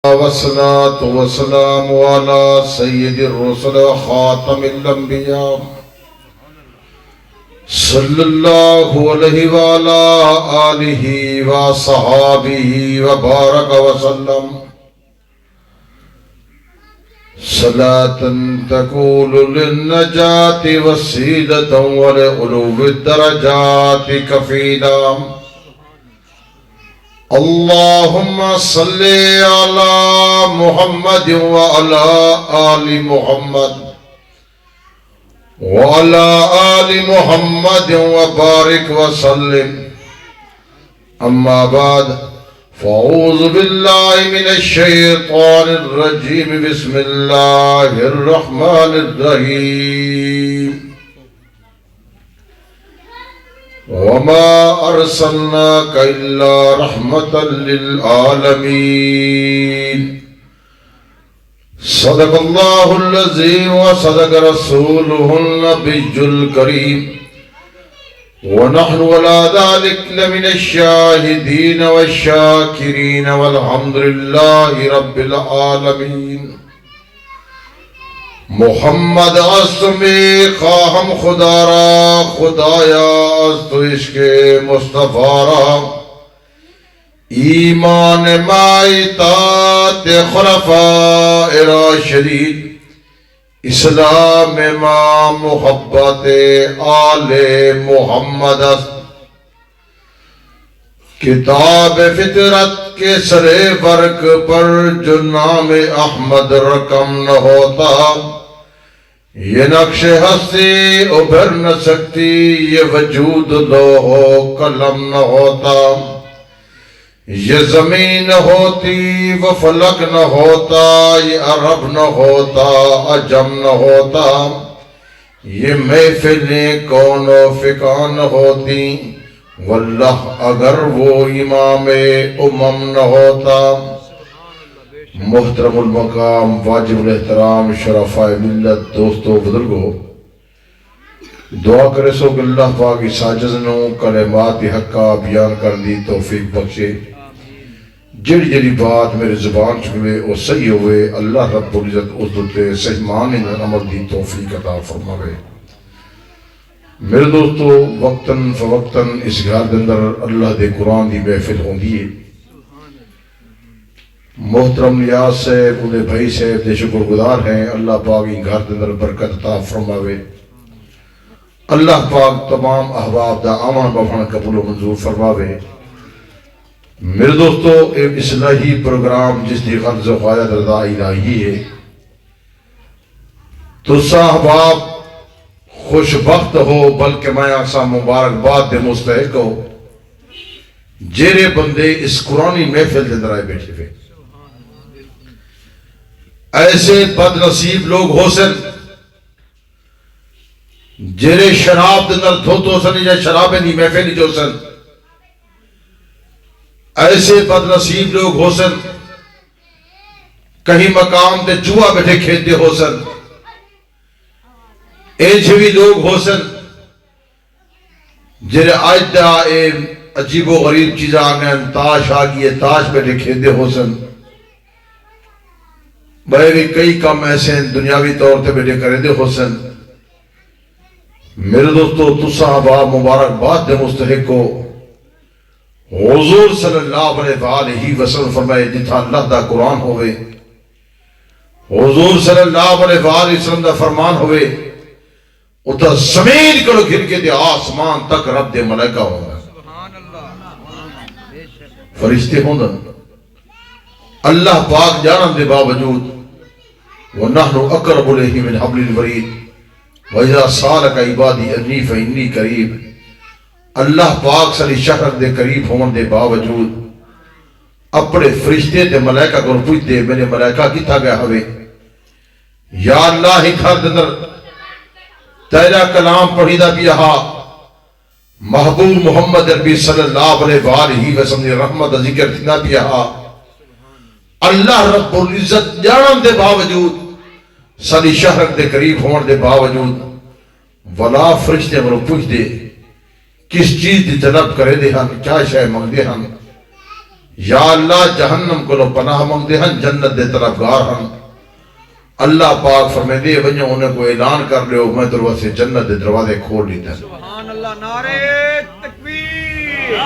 والصلاة والسلام على سيد الرسل وخاتم الأنبياء صلى الله عليه وعلى آله وصحابه وبارك وسلم صلاة تكون للنجاة وسيلة ولعلو الدرجات كفيلا. اللهم صل على محمد وعلى آل محمد وعلى آل محمد وبارك وسلم. أما بعد فأعوذ بالله من الشيطان الرجيم. بسم الله الرحمن الرحيم. وما أرسلناك إلا رحمة للعالمين. صدق الله العظيم وصدق رسوله النبي الكريم، ونحن على ذلك لمن الشاهدين والشاكرين والحمد لله رب العالمين. محمد میں خواہم خدا را خدایا از تو عشق مصطفیٰ را، ایمان مائی اطاعت خلفاء راشدین، اسلام ما محبت آل محمد است. کتاب فطرت کے سر برق پر جو نام احمد رقم نہ ہوتا، یہ نقش ہستی ابھر نہ سکتی، یہ وجود لوح قلم نہ ہوتا. یہ زمین نہ ہوتی وہ فلک نہ ہوتا، یہ عرب نہ ہوتا عجم نہ ہوتا، یہ محفلیں کون و فکان نہ ہوتی، واللہ اگر وہ امام امم نہ ہوتا. محترم المقام، واجب الاحترام شرفاء ملت، دوستو بزرگو، دعا کرے سو کہ اللہ پاک ساجز نو کلمات حقہ بیان کر دی توفیق بخشے. جڑی جڑی بات میرے زبان چکلے اور صحیح ہوئے، اللہ رب العزت اس دلتے صحیح معنی عمل دی توفیق عطا فرماوے. میرے دوستو، وقتاً فوقتاً اس گھر کے اندر اللہ دے قرآن دی محفل ہوندی ہے. محترم نیاز صاحب، انہیں بھائی صاحب دے شکر گزار ہیں. اللہ پاک ان گھر کے اندر برکت عطا فرماوے. اللہ پاک تمام احباب دا آمن بفن قبول و منظور فرماوے. میرے دوستو، ایک اصلاحی پروگرام جس دی غرض و غایت رضا الہی ہے، تو صاحباب خوش بخت ہو، بلکہ میں آسا مبارک بات دے مستحق ہو جیرے بندے اس قرآنی محفل دے اندر آئے بیٹھے ہوئے. ایسے بد نصیب لوگ ہو سن جیرے شراب دے اندر دھوتو سن یا شراب دی محفل جو سن. ایسے بد نصیب لوگ ہو سن کہیں مقام تے جوا بیٹھے کھیلتے ہو سن. ایجھوی لوگ ہو سن جنہیں آج دا عجیب و غریب چیزیں آگئے، تاش آگئی ہے، تاش بیٹھے کھیلتے ہو سن. بڑے بھی کئی کام ایسے ہیں دنیاوی طور تے بیٹھے کرے دے ہو سن. میرے دوستو، تو صحابہ مبارک بات دے مستحق ہو. حضور صلی اللہ علیہ وسلم فرمائے جتھا اللہ دا قرآن ہوئے، حضور صلی اللہ علیہ وسلم دا فرمان ہوئے، اتھا زمین کرو گھر کے دے آسمان تک رب دے ملائکہ ہوگا، فرشتے ہوندہ. اللہ پاک جانم دے باوجود وَنَحْنُ أَقْرَبُ إِلَيْهِ مِنْ حَبْلِ الْوَرِيدِ وَإِذَا سَأَلَكَ عِبَادِي أَنِّي فَإِنِّي قَرِيبٌ. اللہ پاک صلی شہر دے قریب ہون دے باوجود اپنے فرشتے دے ملائکہ کو پوچھ دے، میرے ملائکہ کتھا گیا ہوئے؟ یا اللہ ہی گھر دندر تیرا کلام پڑھی دا بھی یہاں، محبوب محمد عربی صلی اللہ علیہ وسلم نے رحمت ذکر تھنا بھی یہاں. اللہ رب العزت جانم دے باوجود صلی شہر دے قریب ہون دے باوجود ولا فرشتے مرو پوچھ دے کس چیز دی طلب کرے دے ہن، کیا شے منگ دے ہن. یا اللہ جہنم کو پناہ منگ دے ہن جنت دے طرفگار ہن اللہ پاک فرمائے دے ونجو انہیں کو اعلان کر لے میں دروازے جنت دے دروازے کھول لیتا ہے سبحان اللہ نعرہ تکبیر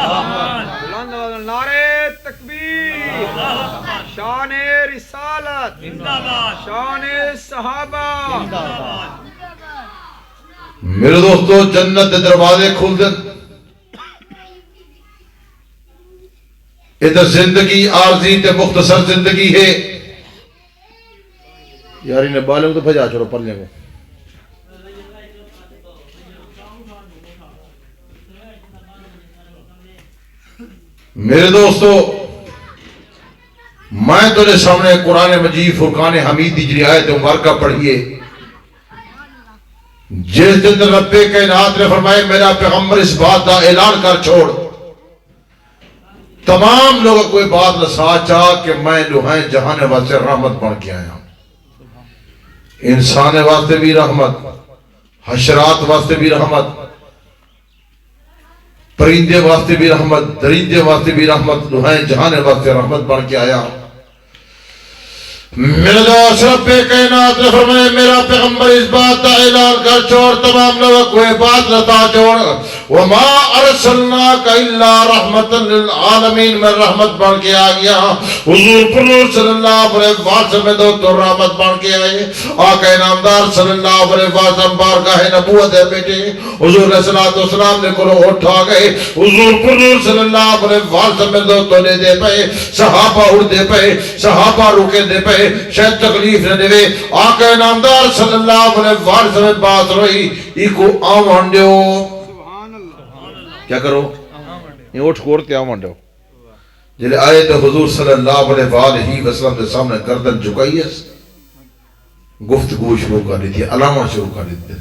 نعرہ تکبیر شان رسالت شان صحابہ میرے دوستو جنت دے دروازے کھول دیں ادھر زندگی عارضی تے مختصر زندگی ہے یار انہیں بالوں تو بھجا چھوڑو پڑھ لیں گے میرے دوستو میں تیرے سامنے قرآن مجید فرقان حمید دی جڑی آیت مبارکہ پڑھیے جس دن رب کائنات نے فرمائے میرا پیغمبر اس بات کا اعلان کر چھوڑ تمام لوگوں کو یہ بات نسا چاہ کہ میں جو ہیں جہان واسطے رحمت بن کے آیا ہوں انسان واسطے بھی رحمت حشرات واسطے بھی رحمت پرندے واسطے بھی رحمت درندے واسطے بھی رحمت جو ہیں جہان واسطے رحمت بن کے آیا ہوں میرے دوست رب کائنات نے فرمائے میرا پیغمبر اس بات کا اعلان کر چھوڑ تمام لوگوں کو یہ بات نتا چھوڑ وما ارسلناک الا رحمت للعالمین میں رحمت بن کے آ گیا حضور پرور صلی اللہ علیہ وسلم میں تو رحمت بن کے آئے آقا انعامدار صلی اللہ علیہ وسلم بارگاہ نبوت ہے بیٹے حضور علیہ السلام نے کو اٹھا گئے حضور پرور صلی اللہ علیہ وسلم میں تو لے دے پئے صحابہ اڑ دے پئے صحابہ رکے دے پئے شاید تکلیف نہ دے آقا انعامدار صلی اللہ علیہ وسلم بات روئی ایکو آمان دیو کیا کرو یہ اٹھ کورتے آمان دیو جلے آئے تو حضور صلی اللہ علیہ وسلم کے سامنے گردن جھکائی ہے گفتگو شروع کر دی تھی علامہ شروع کر دی تھی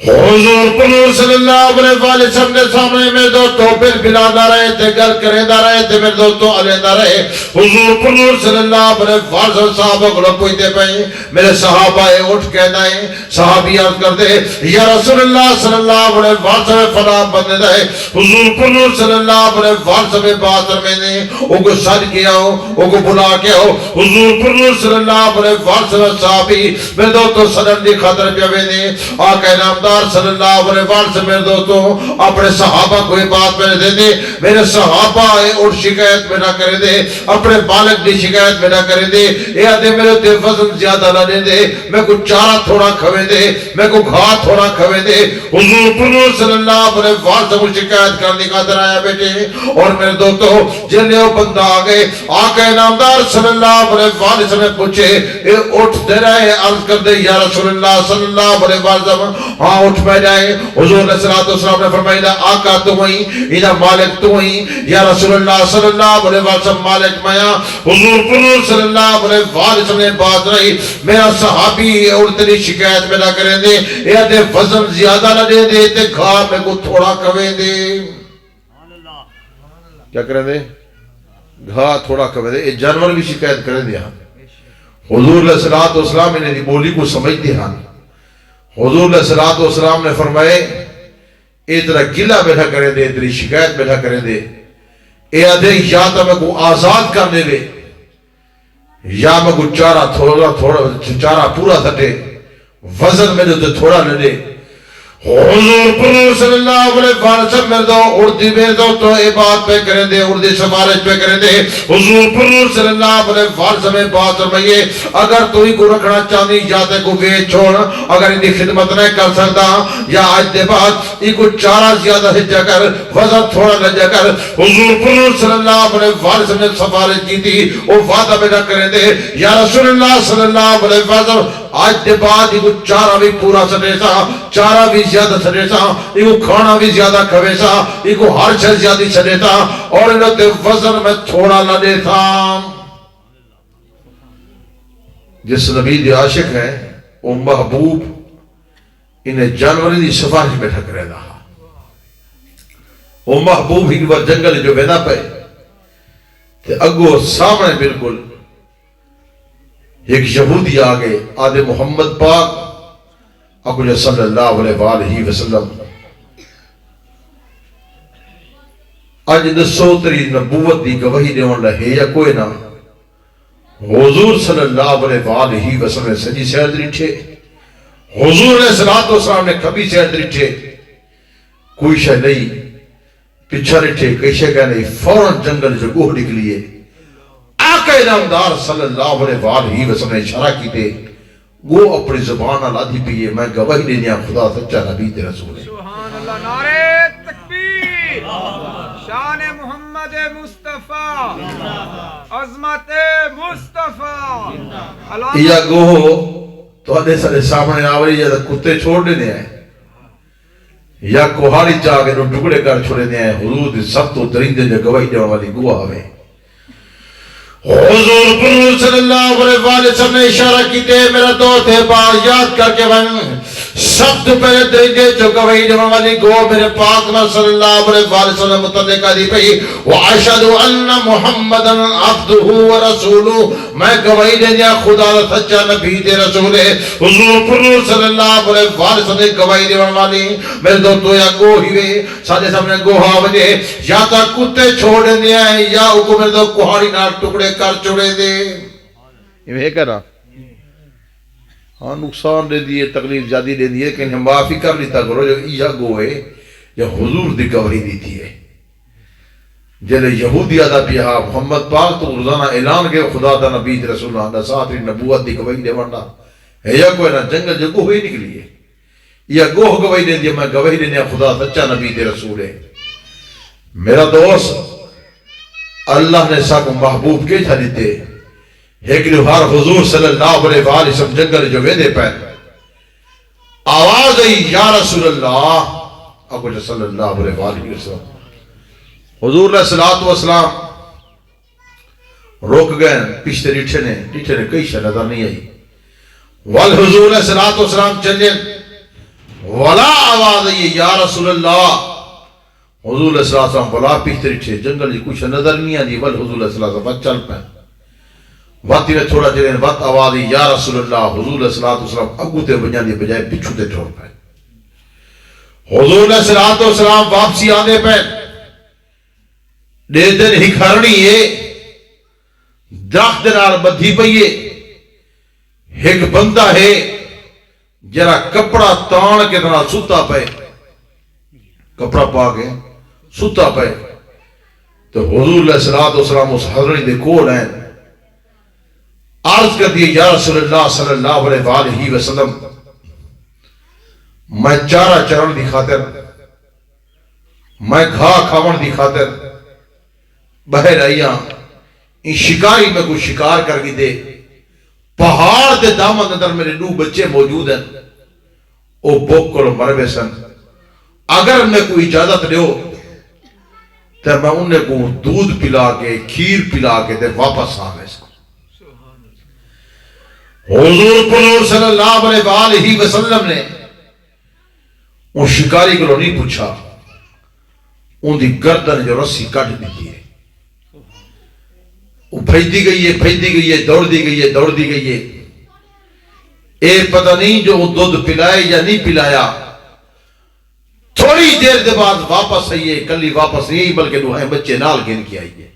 حضور پنور صلی اللہ علیہ وسلم نے سامنے میرے دوستو بل بلا نہ رہے تھے گل کرے نہ رہے تھے میرے دوستو علیہ نہ رہے حضور پنور صلی اللہ علیہ وسلم صحابہ کو پوچھتے پئے میرے صحابہ اٹھ کہنا ہے صحابی عرض کر دے یا رسول اللہ صلی اللہ علیہ وسلم فلاں بندے دے حضور پنور صلی اللہ علیہ وسلم بات میں نے ان کو سج کیا ہو ان کو بلا کے ہو حضور پنور صلی اللہ علیہ وسلم صحابی میرے دوستو صدر دی خاطر پیوے نے آقا انعامدار صلی اللہ علیہ وسلم میرے دوستو اپنے صحابہ کو یہ بات میں دے دے میرے صحابہ اور شکایت میں نہ کرے دے اپنے بالک دی شکایت میں نہ کرے دے اے آدھے میرے تے وزن زیادہ نہ دے دے میں کو چارہ تھوڑا کھوے دے میں کو گھا تھوڑا کھوے دے حضور پنور صلی اللہ علیہ وسلم شکایت کرنے کا در آیا بیٹے اور میرے دوستو جنہیں وہ بندہ آگئے آقا انعامدار صلی اللہ علیہ وسلم نے پوچھے اے اٹھ دے رہے عرض کر دے یا رسول اللہ صلی اللہ علیہ وسلم ہاں اٹھ پہ جائے حضور علیہ السلام نے فرمایا آقا تو ہی ادھا مالک تو ہی یا رسول اللہ صلی اللہ علیہ وسلم مالک میا حضور پنور صلی اللہ علیہ وسلم نے بات رہی میرا صحابی اور تیری شکایت میں نہ کریں دے یا دے وزن زیادہ نہ دے دے تے گھار میں کو تھوڑا کوے دے کیا کریں دے گھا تھوڑا کوے دے یہ جانور بھی شکایت کریں دے حضور علیہ السلام انہیں بولی کو سمجھ دے حضور علیہ السلام نے فرمائے اتنا گلہ بیٹھا کرے دے اتنی شکایت بیٹھا کرے دے اے آدھے یا تو میں کو آزاد کرنے دے یا میں کو چارہ پورا سٹے وزن میں جو تھوڑا نہ دے حضور پنور صلی اللہ علیہ وسلم میں دو اردی میں دو تو اے بات پہ کریں دے اردی سفارش پہ کریں دے حضور پنور صلی اللہ علیہ وسلم میں بات فرمائیے اگر تو ہی کو رکھنا چاہنی جاتے کو ویچ چھوڑ اگر انہی خدمت نہیں کر سکتا یا آج دے بعد ای کو چارہ زیادہ ہجا کر وزن تھوڑا لجا کر حضور پنور صلی اللہ علیہ وسلم نے سفارش کی تھی وہ وعدہ بیٹا کریں دے یا رسول اللہ صلی اللہ علیہ وسلم آج دے بعد ای کو چارہ بھی پورا سٹے سا چارہ بھی زیادہ سٹے سا ای کو کھانا بھی زیادہ کھوے سا ای کو ہر چیز زیادہ سٹے سا اور انہوں تے وزن میں تھوڑا لڑے تھا جس نبی دی عاشق ہے وہ محبوب انہیں جانوری دی سفارش بیٹھا کرے رہا وہ محبوب ہی وہ جنگل جو بینا پہ تے اگو سامنے بالکل ایک یہودی آگے آدھے محمد پاک اکو صلی اللہ علیہ وسلم اج دسو تری نبوت دی گواہی دیون لہے یا کوئی نہ حضور صلی اللہ علیہ وسلم سجی سیر ڈٹھے حضور علیہ السلام نے کبھی سیر ڈٹھے کوئی شے نہیں پیچھا ڈٹھے کئی شے کہ نہیں فوراً جنگل جو گوہ نکلیے آقا انعامدار صلی اللہ علیہ وسلم نے اشارہ کی تے وہ اپنی زبان اللہ پیے میں گواہی دینیا خدا سچا نبی تے رسول ہے سبحان اللہ نعرہ تکبیر شان محمد مصطفیٰ عظمت مصطفیٰ یا گوہ تو آدھے سارے سامنے آوری یا کتے چھوڑ دینے ہیں یا کوہاری چاہ کے ٹکڑے کر چھوڑے دینے ہیں حضور دی سب تو درندے جو گواہی دینے والی گواہ ہوئے حضور صلی اللہ علیہ وسلم نے اشارہ کی تے میرا دوست ہے بار یاد کر کے بن سب تو پہلے درندے جو گواہی دینے والی گواہ میرے پاک صلی اللہ علیہ وسلم متعلق دی پئی وَأَشْهَدُ أَنَّ مُحَمَّدًا عَبْدُهُ وَرَسُولُهُ میں گواہی دینیا خدا سچا نبی دے رسول ہے حضور صلی اللہ علیہ وسلم نے گواہی دینے والی میرے دوست تو یا گوہی وے سادے سامنے گوہا وجے یا تا کتے چھوڑے دیا ہے یا اکو میرے دوست کوہاری نہ ٹکڑے کر چھوڑے دے یہ کہنا ہاں نقصان دے دیئے تکلیف زیادی دے دیئے لیکن ہم معافی کر لیتا کرو جو یہ گوئے یا حضور دی گواہی دیتی ہے جلے یہودی آدھا پیہا محمد پاک تو روزانہ اعلان کے خدا دا نبی رسول اللہ دا ساتھ نبوت دی گواہی دے ورنہ ہے یا کوئی نہ جنگل جو گوہی نکلی ہے یا گوہ گواہی دے دیا میں گواہی دینے خدا سچا نبی دے رسول ہے میرا دوست اللہ نے سب محبوب کے جھا دیتے ایک لوہار حضور صلی اللہ علیہ وسلم جنگل جو ویدے پہن آواز آئی یا رسول اللہ اکو صلی اللہ علیہ وسلم حضور علیہ السلام روک گئے پشتے ڈٹھے نے کئی شے نظر نہیں آئی والحضور علیہ السلام چلے ولا آواز آئی یا رسول اللہ حضور علیہ السلام ولا پشتے ڈٹھے جنگل جی کچھ نظر نہیں آئی والحضور علیہ السلام چل پہن واتی میں تھوڑا چلیں وقت آواز دی یا رسول اللہ حضور علیہ السلام اگو تے بجان دی بجائے پچھو تے چھوڑ پائے حضور علیہ السلام واپسی آنے پہ دے دن ہی کھرنی ہے درخت نال بدھی پئیے ایک بندہ ہے جرا کپڑا تان کے طرح سوتا پائے کپڑا پا کے سوتا پائے تو حضور علیہ السلام اس حضرت دے کول ہیں عرض کر دیئے یا رسول اللہ صلی اللہ علیہ وسلم میں چارہ چرن دی خاطر میں گھا کھاون دی خاطر بہر آئیاں ان شکاری میں کوئی شکار کر گی دے پہاڑ دے دامن اندر میرے نو بچے موجود ہیں او بوکل مربے سن اگر میں کوئی اجازت دیو تو میں انہیں کو دودھ پلا کے کھیر پلا کے دے واپس آگے اس کو حضور صلی اللہ علیہ وسلم نے ان شکاری کو نہیں پوچھا ان دی گردن جو رسی کٹ دیتی ہے وہ بھیجتی گئی ہے دوڑ دی گئی ہے اے پتہ نہیں جو وہ دودھ پلائے یا نہیں پلایا تھوڑی دیر دے بعد واپس آئیے کلی واپس نہیں بلکہ دوہائیں بچے نال گن کی آئیے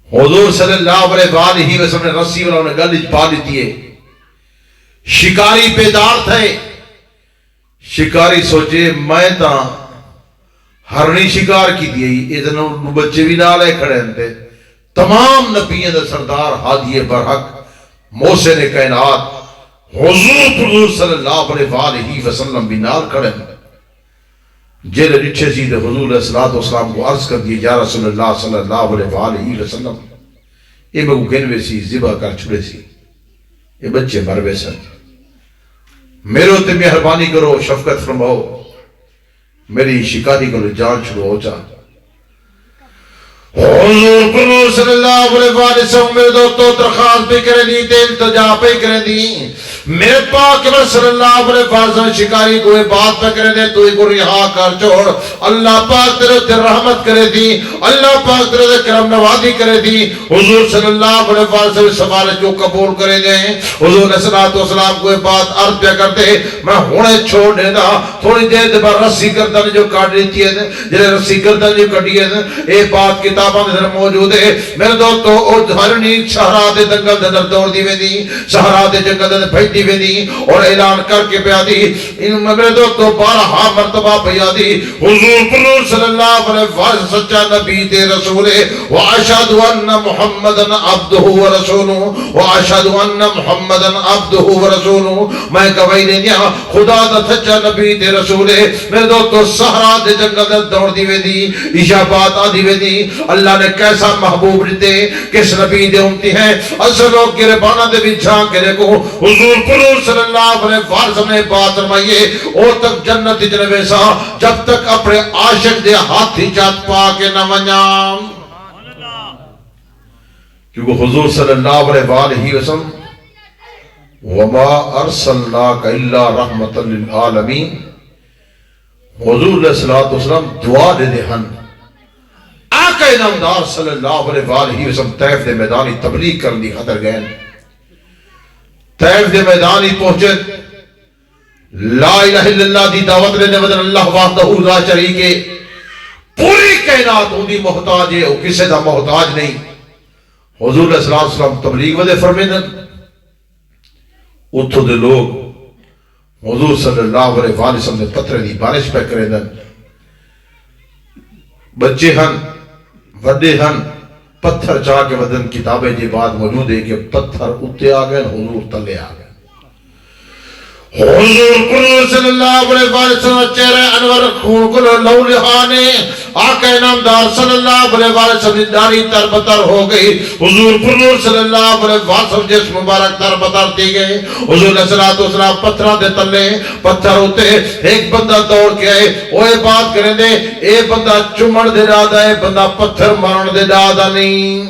حضور صلی اللہ علیہ وسلم نے رسی والا انہیں گل پا دیتی ہے شکاری بیدار تھے شکاری سوچے میں تا ہرنی شکار کی دیئی ادھر بچے بھی نالے کھڑے ہیں تمام نبیوں دا سردار ہادی برحق موسیٰ نے کائنات حضور صلی اللہ علیہ وسلم بھی نال کھڑے ہیں جیلے نٹھے سیدھے حضور علیہ السلام کو عرض کر دیئے یا رسول اللہ صلی اللہ علیہ وسلم یہ میں کو گنوے سی زبا کر چھڑے سی یہ بچے مروے سن میرے ہوتے مہربانی کرو شفقت فرماؤ میری شکاری کو جان چھڑو ہو جا حضور صلی اللہ علیہ وسلم میرے دوستوں درخواست پہ کرے دی التجا پہ کرے دی میرے پاک صلی اللہ علیہ وسلم شکاری کو بات پہ کرے دے تو ہی کو رہا کر چھوڑ. اللہ پاک تیرے تے رحمت کرے دی, اللہ پاک تیرے تے کرم نوازی کرے دی. حضور صلی اللہ علیہ وسلم سفارش کو قبول کرے دیں. حضور علیہ السلام کو بات عرض پہ کرتے میں ہونے چھوڑ دے دا تھوڑی دیر دے بعد رسی گردن جو کاٹ دیتی ہے جنہیں رسی گردن جو کٹی ہے اے بات کتاباں میں موجود ہے. میرے دوستو او دھارنی صحرا دے جنگل دے دوڑ دی ویندی, صحرا دے جنگل دے بھیجتی ویندی اور اعلان کر کے پیا دی. ان میرے دوستو 12 مرتبہ پیا دی حضور صلی اللہ علیہ وسلم سچا نبی تے رسول ہے. واشهد ان محمدن عبدہ ورسولہ, واشهد ان محمدن عبدہ ورسولہ. میں گواہی دیندیا خدا دا سچا نبی تے رسول ہے. میرے دوستو صحرا دے جنگل دے دوڑ دی ویندی, اجابات آدی ویندی. اللہ نے کیسا محبوب دیتے کس نبی دے امتی ہیں. اصلوں گربانہ دے بھی جھانک کے دیکھو حضور صلی اللہ علیہ وسلم نے بات فرمائیے او تک جنت جنوے سا جب تک اپنے عاشق دے ہاتھی چات پا کے نہ ونجام. کیونکہ حضور صلی اللہ علیہ وسلم وما ارسلناک الا رحمت للعالمین, حضور علیہ السلام دعا دے دے ہن آقا نامدار صلی اللہ علیہ وسلم طیف دے میدانی تبلیغ کرن دی خطر گئے. طیف دے میدانی پہنچے لا الہ الا اللہ دی دعوت لینے بدن اللہ وحدہ لا شریک ہے. پوری کائنات ان دی محتاج ہے, وہ کسی دا محتاج نہیں. حضور علیہ السلام تبلیغ ودے فرمیدن اتھو دے لوگ حضور صلی اللہ علیہ وسلم نے پتھر دی بارش پہ کرے دن. بچے ہن وڈے ہن پتھر چاہ کے ودن کتابیں جی بات موجود ہے کہ پتھر اتے آ گئے حضور تلے آ گئے. حضور صلی اللہ علیہ وسلم چہرے انور خون کلو لو لہانے آقا نامدار صلی اللہ علیہ وسلم داری تر بتر ہو گئی. حضور صلی اللہ علیہ وسلم جس مبارک تر بتر دی گئے. حضور علیہ السلام پتھرہ دے تلے پتھر ہوتے ایک بندہ دوڑ کے آئے وہ یہ بات کریں دے اے بندہ چمڑ دے دادا ہے بندہ پتھر مارن دے دادا نہیں.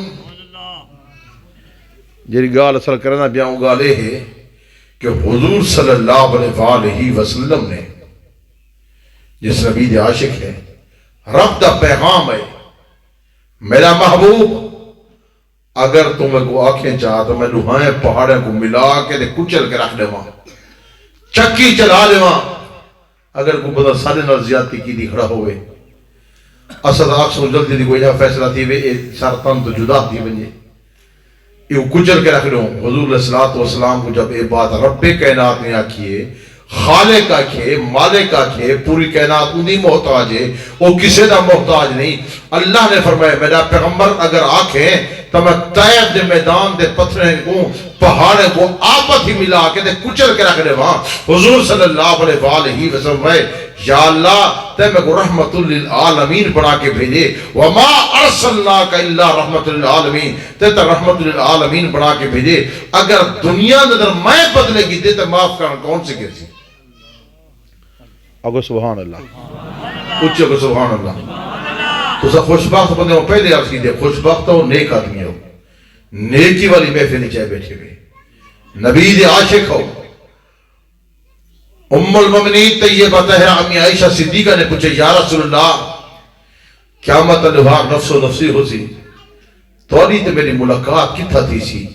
جیری گال اصل کرنا بیاؤں گالے ہے کہ حضور صلی اللہ علیہ وسلم نے جس نبی دے عاشق ہے رب دا پیغام ہے میرا محبوب اگر تمہیں کو آنکھیں چاہ تو میں لوہائیں پہاڑیں کو ملا کے دے کچل کے رکھ دے وہاں چکی چلا لے وہاں. اگر کو بندہ سارے نال زیادتی کی دی کھڑا ہوئے اسد آکس کو جلدی دی کوئی فیصلہ تھی وے سارتان تو جدا تھی بنجے یہ کچل کے رکھ لوں. حضور علیہ السلام کو جب یہ بات رب کائنات نے آکھیے خالق آکھے مالک آکھے پوری کائنات انہی محتاج ہے وہ کسی دا محتاج نہیں. اللہ نے فرمایا میرا پیغمبر اگر آکھیں تو میں طیب دے میدان دے پتھریں کو پہاڑیں کو آپت ہی ملا کے دے کچل کے رکھ دے وہاں. حضور صلی اللہ علیہ وسلم یا اللہ تے میں کو رحمت للعالمین بنا کے بھیجے وما ارسلناک الا رحمت للعالمین تے رحمت للعالمین بنا کے بھیجے. اگر دنیا نظر میں بدلے گی دے تے معاف کرنا کون سی کہتی اگو سبحان اللہ اچھے اگو سبحان اللہ. تو سا خوشبخت بندے ہوں پہلے عرض کی دے خوشبخت ہو نیک آدمی ہو نیکی والی محفل چاہے بیٹھے ہوئے نبی دے عاشق ہو. ام المؤمنین طیبہ طاہرہ امی عائشہ صدیقہ نے پوچھے یا رسول اللہ قیامت الوحاق نفس و نفسی ہو سی توڑی تے میری ملاقات کتھا تھی سی.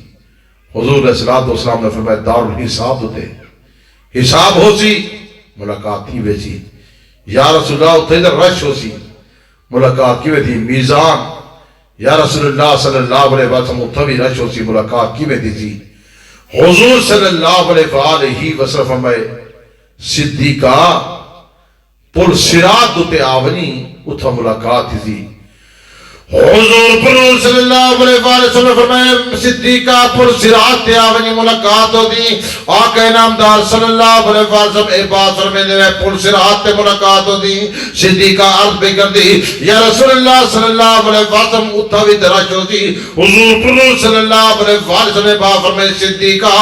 حضور علیہ السلام نے فرمایا دار الحساب ہوتے حساب ہو سی ملاقات تھی ویسی. یا رسول اللہ اتھے در رش ہو سی ملاقات کی ویسی. میزان یا رسول اللہ صلی اللہ علیہ وسلم اتھا بھی رش ہو سی ملاقات کی ویسی سی. حضور صلی اللہ علیہ وسلم فرمائے صدیقہ پل صراط دوتے آونی اتھا ملاقات تھی. حضور صلی اللہ علیہ وسلم فرمائے صدیقہ پر صراط تے آونی ملاقات ہو دی. آقا نامدار صلی اللہ علیہ وسلم اے بات فرمائے دے پر صراط تے ملاقات ہو دی. صدیقہ عرض بے کر دی یا رسول اللہ صلی اللہ علیہ وسلم اتھا بھی درش ہو دی. حضور صلی اللہ علیہ وسلم نے بات فرمائے صدیقہ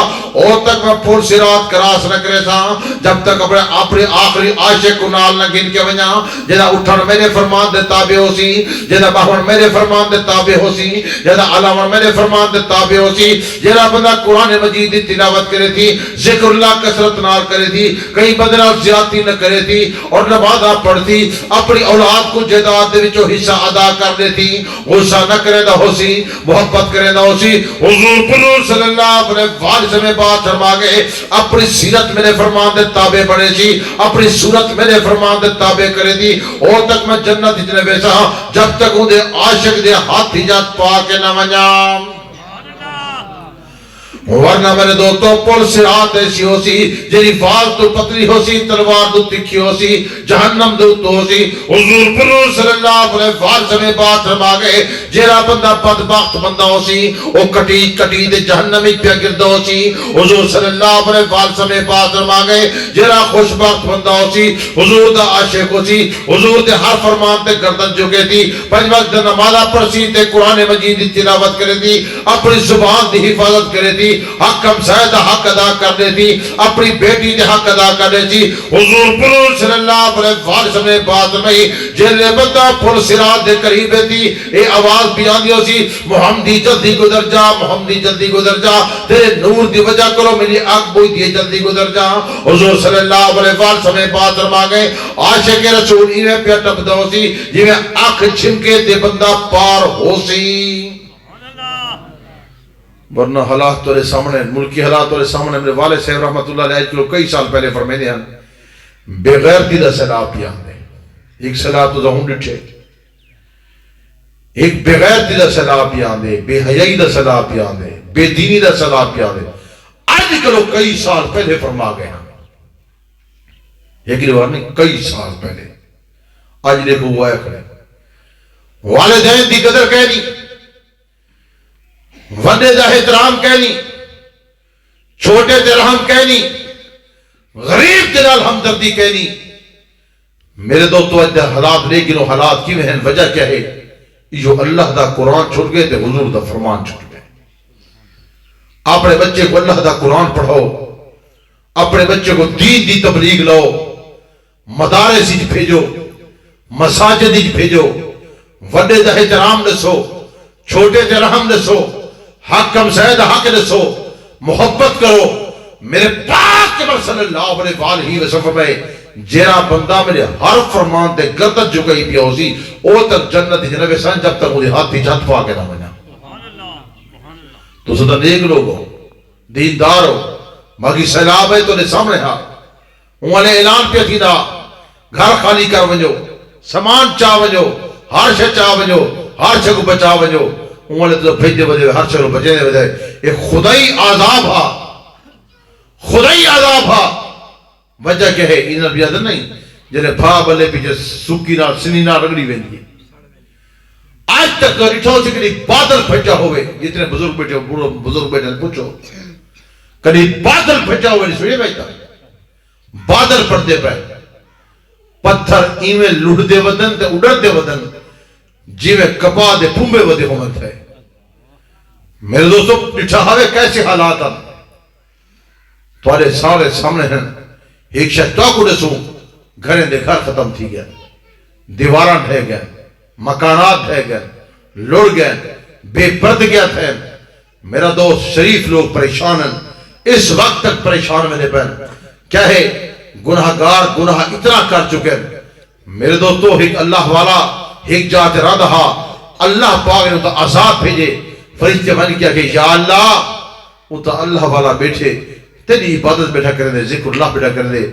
اور تک میں پر صراط کراس نہ کرے سا جب تک اپنے آخری عاشق کو نال نہ گن کے ونجا جنہا اٹھن میرے فرمان دے تابع ہو سی جنہا باہن میرے فرمان دے تابع ہو سی، جڑا علاوہ میرے فرمان دے تابع ہو سی، جڑا بندہ قرآن مجید دی تلاوت کرے تھی، ذکر اللہ کثرت نال کرے تھی، کئی بندے نال زیادتی نہ کرے تھی اور نمازاں پڑھتی، اپنی اولاد کو جائیداد دے وچوں حصہ ادا کر دیتی، غصہ نہ کرے نہ ہو سی، محبت کرے نہ ہو سی۔ حضور پر صلی اللہ علیہ وسلم بات فرما گئے اپنی سیرت میرے فرمان دے تابع بنے سی، اپنی صورت میرے فرمان دے تابع کرے دی، اور تک میں جنت اتنے بیسا جب تک ان دے عاشق دے ہاتھ ہجات پا کے نہ منجام، ورنہ میرے دوستو پل صراط ایسی ہو سی جنی فال تو پتلی ہو سی، تلوار تو تکھی ہو سی، جہنم دو تو ہو سی۔ حضور پر صلی اللہ علیہ وسلم بات فرما گئے جیرا بندہ بدبخت بندہ ہو سی وہ کٹی کٹی دے جہنمی پہ گردہ ہو سی۔ حضور صلی اللہ علیہ وسلم بات فرما گئے جیرا خوشبخت بندہ ہو سی، حضور دا عاشق ہو سی، حضور دے ہر فرمان تے گردن چکے تھی، پنج وقت نمازہ پڑھ سی تے قرآن مجید دی تلاوت کرے تھی، اپنی زبان دی حفاظت کرے تھی، حق ہمسائے دا حق ادا کرنے تھی، اپنی بیٹی دے حق ادا کرنے تھی۔ حضور پر صلی اللہ علیہ وسلم نے بات میں جلے بندہ پل صراط دے قریب تھی، اے آواز بھی آندی ہو سی محمدی جلدی گزر جا، محمدی جلدی گزر جا، تیرے نور دی وجہ کرو میری آنکھ بوئی دیئے جلدی گزر جا۔ حضور صلی اللہ علیہ وسلم نے بات فرما گئے عاشق رسول ایویں پہ ٹپدا ہو سی جویں آنکھ چھمکے تے بندہ پار ہو سی۔ ورنہ حالات تورے سامنے، ملکی حالات تورے سامنے، میرے والد صاحب رحمت اللہ علیہ جو کئی سال پہلے فرمینے ہیں بغیرتی دا سیلاب پیان دے، ایک سیلاب تو ظہون ڈٹھے، ایک بغیرتی دا سیلاب پیان دے، بے حیائی دا سیلاب پیان دے، بے دینی دا سیلاب پیان دے، آج کلو کئی سال پہلے فرما گئے ہیں، ایک روار نہیں کئی سال پہلے، آج دیکھو ہوا ہے کھڑے والدین دی قدر کہنی، وڈے دا احترام کہنی، چھوٹے دے رحم کہنی، غریب دے نال ہمدردی کہنی۔ میرے دوستو اج دے حالات لیکن وہ حالات کی ہیں وجہ کیا ہے؟ جو اللہ دا قرآن چھوڑ گئے تے حضور دا فرمان چھوڑ گئے۔ اپنے بچے کو اللہ دا قرآن پڑھاؤ، اپنے بچے کو دین دی تبلیغ لاؤ، مدارس وچ بھیجو، مساجد وچ بھیجو، وڈے دا احترام دسو، چھوٹے تے رحم دسو، حق ہمسائے دا حق دسو، محبت کرو۔ میرے پاک صلی اللہ علیہ وآلہ وسلم میں جیرا بندہ میرے ہر فرمان تے گردن جھکائی پیا ہو سی او تک جنت جنبے سن جب تک مجھے ہاتھ جھت پا کے نہ بنا۔ تو صدا نیک لوگ ہو، دیندار ہو، باقی سیلاب ہے تو نے سامنے ہاں انہوں نے اعلان پہ تھی نا گھر خالی کر ونجو، سامان چاہ ونجو، ہر شے چاہ ونجو، ہر شے کو بچا ونجو، انہوں نے تو بھیج دے بجے ہر شے کو بچے دے بجے ایک خدائی عذاب ہا، خدائی عذاب ہا۔ وجہ کیا ہے؟ انہوں نے بیادر نہیں جنہیں بھا بلے پیچھے سکی نہ سنی نہ رگڑی ویندی آج تک تو رٹھو سے کلی بادل پھٹا ہوئے، جتنے بزرگ بیٹے بزرگ بیٹے پوچھو کلی بادل پھٹا ہوئے نہیں سوئے بیٹا بادل پڑھتے پہ پتھر ایمیں لڑ دے ودن تے اڑر دے ودن جیویں کپا دے پھومبے ودے ہومت ہے۔ میرے دوستوں لٹھا ہوئے کیسے حالات ہیں توارے سارے سامنے ہیں۔ ایک شخص کو دسوں گھریں دے گھر ختم تھی گیا، دیواراں ڈھے گئے، مکانات ڈھے گئے، لڑ گئے، بے پرد گیا تھے۔ میرا دوست شریف لوگ پریشان ہیں، اس وقت تک پریشان میرے بہن کیا ہے؟ گناہگار گناہ اتنا کر چکے ہیں۔ میرے دوستو ایک اللہ والا ایک جات ارادہ اللہ پاک نے تو عذاب بھیجے، فرشتے من کیا کہ یا اللہ وہ تو اللہ والا بیٹھے تیری عبادت بیٹھا کرنے دے، ذکر اللہ بیٹھا کرنے دے۔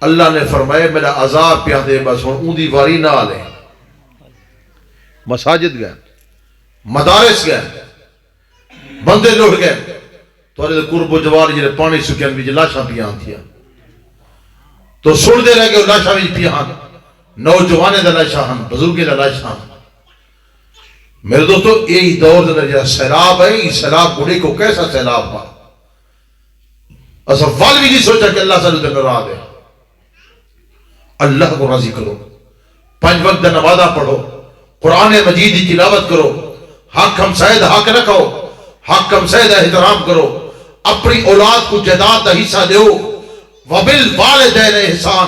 اللہ نے فرمایا میرا عذاب پیا دے بس اون دی واری نہ آلے۔ مساجد گئے، مدارس گئے، بندے لوٹ گئے تو قرب و جوار جنہیں پانی سکین بھی لاشاں پیان تھیا تو سن دے رہے کہ لاشاں بھی پیان، نوجوانے دا لاشاں ہن، بزرگی دا لاشاں۔ میرے دوستو یہی دور دے جا سیلاب ہے، یہ سیلاب گھوڑے کو کیسا سیلاب ہوا؟ ایسا وال بھی نہیں سوچا کہ اللہ سے ناراض ہے۔ اللہ کو راضی کرو، پنج وقت نمازہ پڑھو، قرآن مجید کی تلاوت کرو، حق ہمسائے دا حق رکھو، حق ہمسائے دا احترام کرو، اپنی اولاد کو جائیداد دا حصہ دیو، وبالوالدین احسان،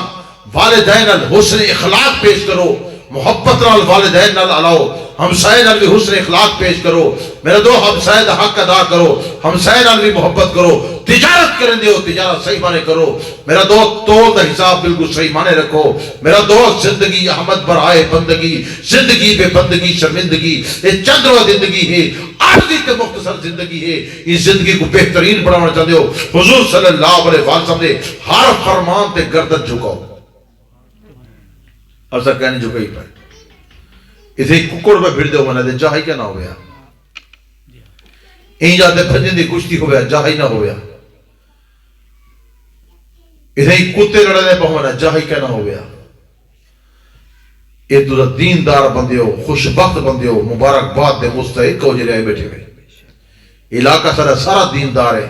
والدین الحسن اخلاق پیش کرو، محبت نال والدین نال علاؤ، ہمسائے نال بھی حسن اخلاق پیش کرو، میرے دو ہمسائے دا حق ادا کرو، ہمسائے نال بھی محبت کرو، تجارت کریں دیو تجارت صحیح مانے کرو، میرا دوست تول دا حساب بالکل صحیح مانے رکھو، میرا دوست زندگی احمد برائے بندگی، زندگی بے بندگی شرمندگی، یہ چند روز زندگی ہے، عارضی تے مختصر زندگی ہے، اس زندگی کو بہترین بنانا چاہتے ہو، حضور صلی اللہ علیہ وسلم نے ہر فرمان تے گردن جھکاؤ، ایسا کہنے جھکائی پائے، اسے ککڑ پہ بھیڑ دے ہونا دے جاہی کیا نہ ہو گیا، این جاتے پھنجن دی کشتی ہو گیا جاہی نہ ہو گیا، اسے کتے لڑنے پہ ہونا جاہی کیا نہ ہو گیا، یہ تو دیندار بندے ہو، خوشبخت بندے ہو، مبارک بات دے مستحق ہو جلے آئے بیٹھے ہوئے، علاقہ سارا دیندار ہے،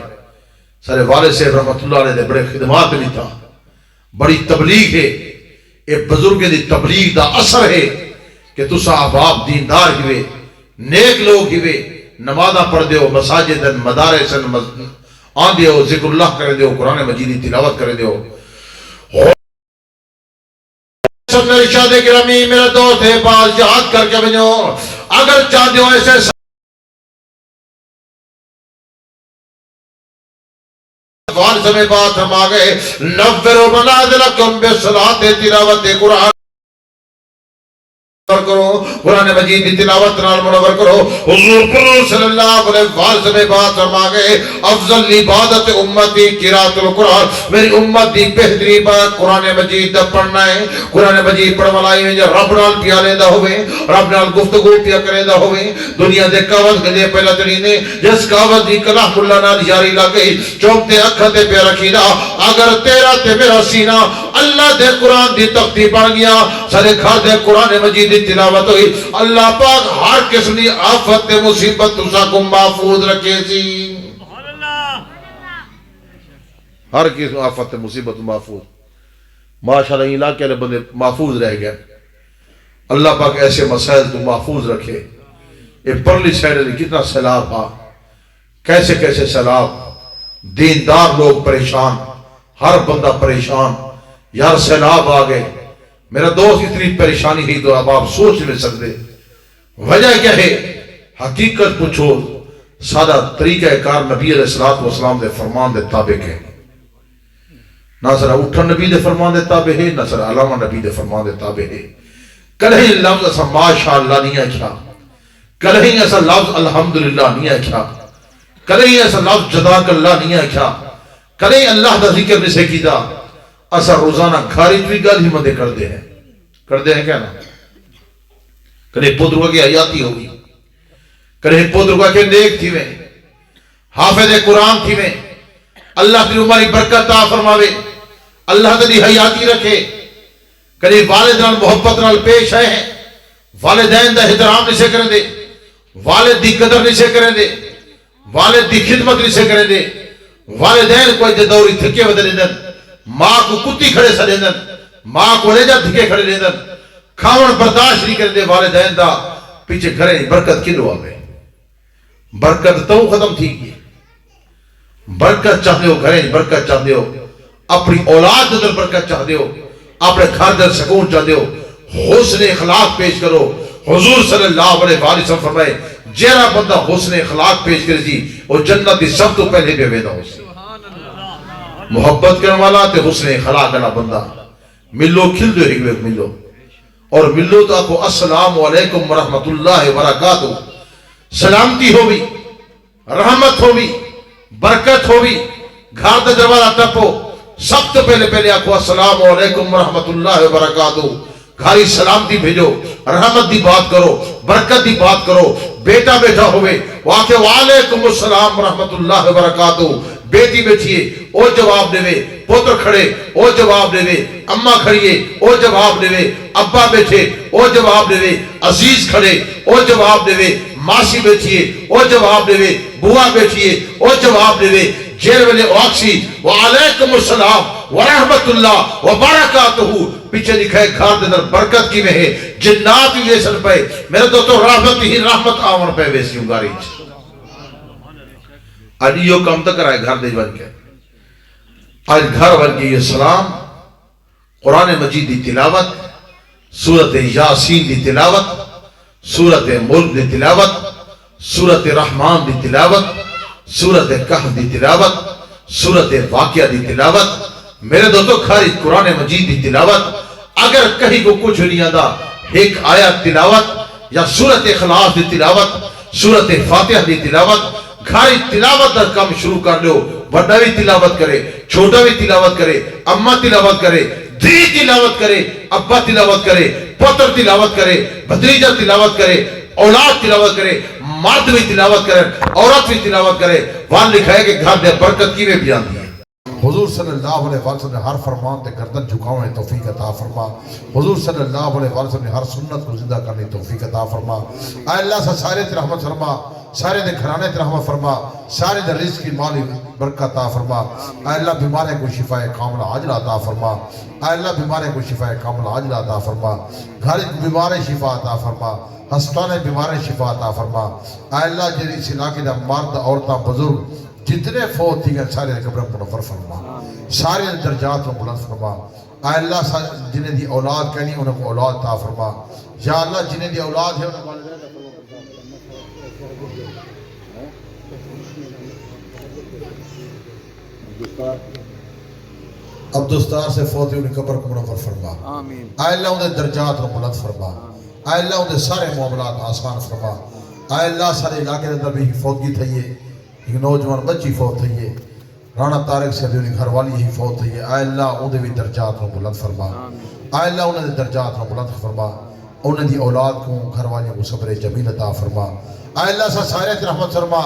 سارے والد سے رحمت اللہ علیہ دے بڑے خدمات نہیں تھا، بڑی تبلیغ ہے، یہ بزرگ دی تبلیغ دا اثر ہے کہ تو صاحب آپ دیندار ہوئے، نیک لوگ ہوئے، نمازہ پڑھ دے ہو، مساجد مدارسن آن دے ہو، ذکر اللہ کرے دے ہو، قرآن مجیدی تلاوت کرے دے ہو، سب نے ارشاد گرامی میرا دوست ہے باز جہاد کر کے بنو، اگر چاہتے ہو ایسے سوال سمیں بات ہم آگئے نوّر منازلکم بصلاۃ تلاوت قرآن کرو، قرآن مجید کی تلاوت نال منور کرو، حضور صلی اللہ علیہ وسلم میں بات فرما گئے افضل عبادت امتی قرات القرآن، میری امت دی بہترین بات قرآن مجید دا پڑھنا ہے، قرآن مجید پڑھ والائی ہیں جو رب نال پیا لیندہ ہوئے، رب نال گفتگو پیا کریندہ ہوئے، دنیا دے کاوت گلے پہلا ترینے جس کاوت دی کلام اللہ نال یاری لگئی چوکتے اکھتے پہ رکھی دا، اگر تیرا تے میرا سینہ اللہ دے قرآن دی تختی بن گیا، سارے گھر دے قرآن مجید تلاوت ہوئی، اللہ پاک ہر قسم دی آفت مصیبت تسا کو محفوظ رکھے سی، ہر قسم آفت مصیبت محفوظ، ماشاءاللہ علاقے والے بندے محفوظ رہ گئے، اللہ پاک ایسے مسائل تو محفوظ رکھے، یہ پرلی سائڈ نے کتنا سیلاب تھا، کیسے کیسے سیلاب، دیندار لوگ پریشان، ہر بندہ پریشان، یار سیلاب آ گئے، میرا دوست اتنی پریشانی ہی تو اب آپ سوچ نہیں سکتے، وجہ کیا ہے؟ حقیقت پوچھو، سادہ طریقہ کار نبی علیہ السلام دے فرمان دے تابع ہے، نہ سر اٹھن نبی دے فرمان دے تابع ہے، نہ سر علامہ نبی دے فرمان دے تابع ہے، کلہیں لفظ ایسا ماشاءاللہ نہیں اچھا، کلہیں ایسا لفظ الحمدللہ نہیں اچھا، کلہیں ایسا لفظ جزاک اللہ نہیں اچھا، کلہیں اللہ دا ذکر نہیں سے کیتا، اثر روزانہ کھاری بھی گل ہی مندے کر دے ہیں کیا نا، کدے پودرگا کی حیاتی ہوگی، کدے پودرگا کے نیک تھی میں، حافظ قرآن تھی میں، اللہ تیری ہماری برکت عطا فرماوے، اللہ تیری حیاتی رکھے، کدے والد نال محبت نال پیش آئے ہیں، والدین دا احترام نہیں سے کریں دے، والد دی قدر نہیں سے کریں دے، والد دی خدمت نہیں سے کریں دے، والدین کوئی دے دوری تھکے ودے دن، ماں کو کتی کھڑے سڑے دن، ماں کو لے جا دھکے کھڑے لے دن، کھاون برداشت نہیں کرتے والدین دا، پیچھے گھرے برکت کلو آگئے، برکت تو ختم تھی گئی، برکت چاہتے ہو گھرے برکت چاہتے ہو، اپنی اولاد در برکت چاہتے ہو، اپنے گھر در سکون چاہتے ہو، حسن اخلاق پیش کرو، حضور صلی اللہ علیہ وسلم فرمائے جیرا بندہ حسن اخلاق پیش کرے سی وہ جنت دی سب تو پہلے بے ویدہ ہو سی، محبت کرنے والا تے حسن اخلاق والا بندہ، ملو کھل دو ایک وقت ملو، اور ملو تو آپ کو السلام علیکم ورحمت اللہ وبرکاتہ، سلامتی ہوگی، رحمت ہوگی، برکت ہوگی، گھر دا دروازہ ٹپو، سب تو پہلے آپ کو السلام علیکم ورحمت اللہ وبرکاتہ، گھاری سلامتی بھیجو، رحمت دی بات کرو، برکت دی بات کرو، بیٹا بیٹھا ہوئے واقع وعلیکم السلام ورحمت اللہ وبرکاتہ، بیٹی بیٹھیے او جواب دے، پوتر کھڑے او جواب دے، اماں کھڑیے او جواب دے، ابا بیٹھے او جواب دے، عزیز کھڑے او جواب دے، ماسی بیٹھیے او جواب دے، بوا بیٹھیے او جواب دے، جیر ویلے آکسی وعلیکم السلام ورحمت اللہ وبرکاتہ، پیچھے لکھا ہے گھر دے در برکت کی میں ہے، جنات ہی ویسن پہ، میرے دوستو رحمت ہی رحمت آون پہ ویسی ہوں گاری چھے، آج یہ کام تک رہا ہے گھر دے بن کے، آج گھر بن کے یہ سلام، قرآن مجید دی تلاوت، سورت یاسین دی تلاوت، سورت ملک دی تلاوت، سورت رحمان دی تلاوت، سورت کہف دی تلاوت، سورت واقعہ دی تلاوت، میرے دوستو کھاری قرآن مجید دی تلاوت، اگر کہیں کو کچھ نہیں آدھا ایک آیت تلاوت یا سورت اخلاص دی تلاوت، سورت فاتحہ دی تلاوت، کھاری تلاوت در کام شروع کر لو، بڑا بھی تلاوت کرے، چھوٹا بھی تلاوت کرے، اماں تلاوت کرے، دی تلاوت کرے، ابا تلاوت کرے، پتر تلاوت کرے، بھتریجہ تلاوت کرے، اولاد تلاوت کرے، مرد بھی تلاوت کرے، عورت بھی تلاوت کرے، وہاں لکھا ہے کہ گھر دے برکت کی میں بھی آتی ہے۔ حضور صلی اللہ علیہ وسلم نے ہر فرمان تے گردن جھکاؤں نے توفیق عطا فرما۔ حضور صلی اللہ علیہ وسلم نے ہر سنت کو زندہ کرنے توفیق عطا فرما۔ اے اللہ سے سارے تے رحمت فرما، سارے دے گھرانے تے رحمت فرما، سارے دے رزق کی مالی برکت عطا فرما۔ اے اللہ بیمارے کو شفا کاملہ عاجلہ عطا فرما۔ اے اللہ بیمارے کو شفا کاملہ عاجلہ عطا فرما۔ گھر بیمارے شفا عطا فرما، ہسپتال بیمارے شفا عطا فرما۔ اے اللہ جی اس علاقے دا مرد عورتاں بزرگ جتنے فوت تھی گئے سارے قبر منور فرما، سارے درجات کو بلند فرما۔ اے اللہ جنہیں دی اولاد کہنی انہیں کو اولاد عطا فرما۔ یا اللہ جنہیں دی اولاد ہے انہیں والدین عبدالستار سے فوت انہیں قبر کو منور فرما۔ اے اللہ انہیں درجات کو بلند فرما۔ اے اللہ انہیں سارے معاملات آسان فرما۔ اے اللہ سارے علاقے اندر بھی فوتگی تھئیے، ایک نوجوان بچی فوت تھئیے، رانا طارق سے بھی انہیں گھر والی ہی فوت تھئیے۔ اے اللہ انہیں بھی درجات کو بلند فرما۔ اے اللہ انہیں درجات کو بلند فرما، انہیں دی اولاد کو گھر والی کو صبر جمیل عطا فرما۔ اے اللہ سارے تے رحمت فرما،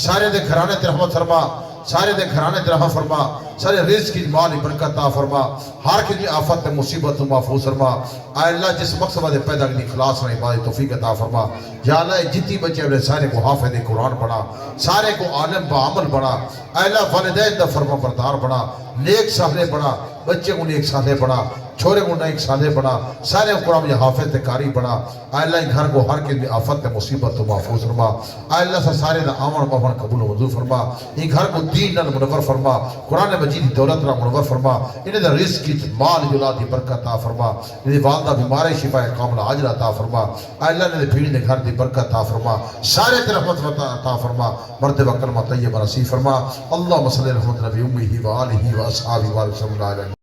سارے دے گھرانے تے رحمت فرما، سارے دے گھرانے تے رحمت فرما، سارے رزق کی مالی برکت عطا فرما، ہر کی آفت مصیبت محفوظ فرما۔ اے اللہ جس مقصد دے پیدا کی اخلاص رہے عبادت توفیق عطا فرما۔ یا اللہ جتنی بچے اپنے سارے کو حافظ قرآن بنا، سارے کو عالم بعمل بنا۔ اے اللہ والدین دا فرما بردار بنا، نیک صالح بنا، بچے کو نیک صالح بنا، چھوڑے کو نیک صالح بنا، سارے قرآن یہ حافظ کاری بنا۔ اے اللہ گھر کو ہر کے آفت مصیبت تو محفوظ فرما۔ اے اللہ سارے دا آمن بہن قبول و منظور فرما۔ یہ گھر کو دین نال منور فرما، قرآن مجید دولت نال منور فرما، انہیں دا رزق کی مال اولاد کی برکت عطا فرما، انہیں والدہ بیمارے شفا کاملہ عاجلہ عطا فرما۔ اے اللہ نے بھیڑ دے گھر دی برکت عطا فرما، سارے تے رحمت عطا فرما، مرد و کلمہ طیبہ نصیب فرما۔ اللہم صلی اللہ علیہ وسلم و آلہ و اصحابہ و سلم علیہ